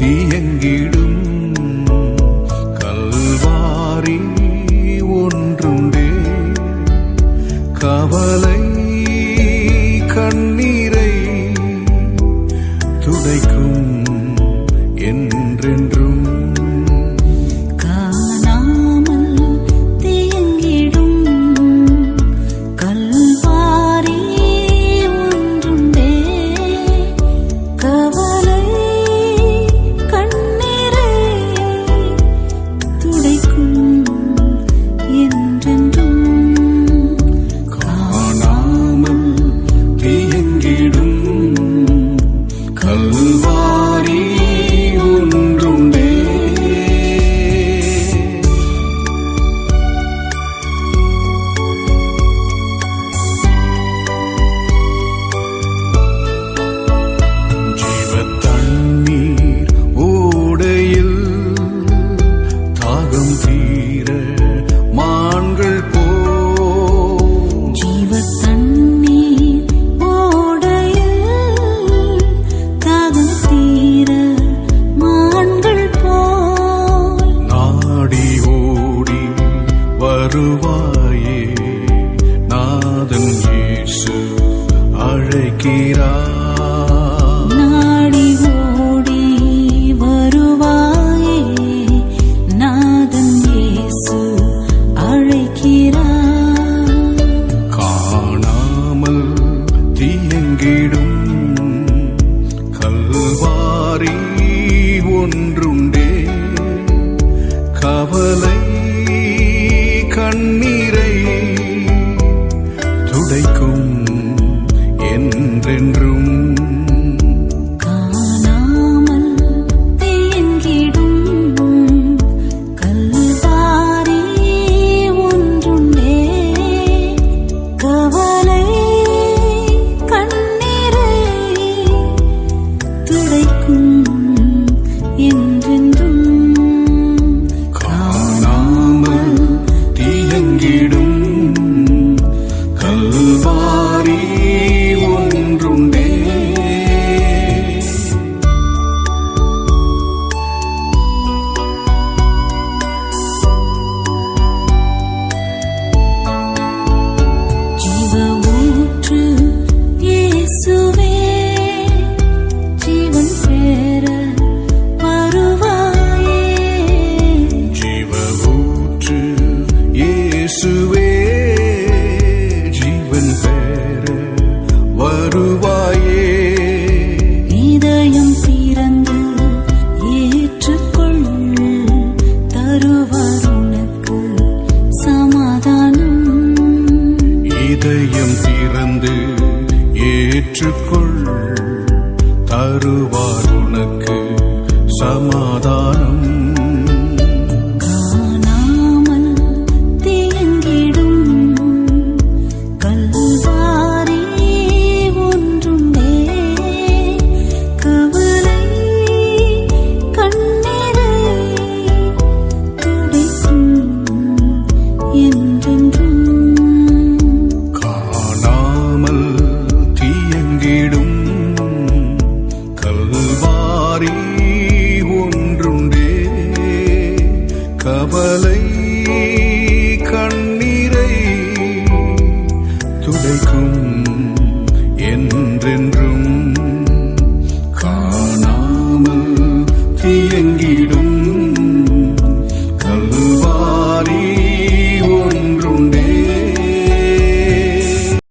தீயங்கிடும் கல்வாரி ஒன்றுண்டே. கவலை கண்ணீரை துடைக்கும் என்றென்றும். வருவாயே நாதன் இயேசு அழைக்கிறார். நாடி ஓடி வருவாயே நாதன் இயேசு அழைக்கிறார். காணாமல் தீயங்கிடும் கல்வாரி ஒன்றுண்டே. கவலை கண்ணீரை துடைக்கும் என்றென்றும். காணாமல் தேங்கிடும் கல்வாரி ஒன்றுண்டே. கவலை கண்ணீரை துடைக்கும் என்றென்றும். கல்வாரி ஒன்றுண்டே. ஜீவ ஊற்று இயேசுவே ஜீவன் பெற வருவாயே. ஜீவ ஊற்று இயேசுவே வருவாயே. இதயம் திறந்து ஏற்றுக்கொள் தருவார் உனக்கு சமாதானம். இதயம் திறந்து ஏற்றுக்கொள் தருவார் உனக்கு சமாதானம்.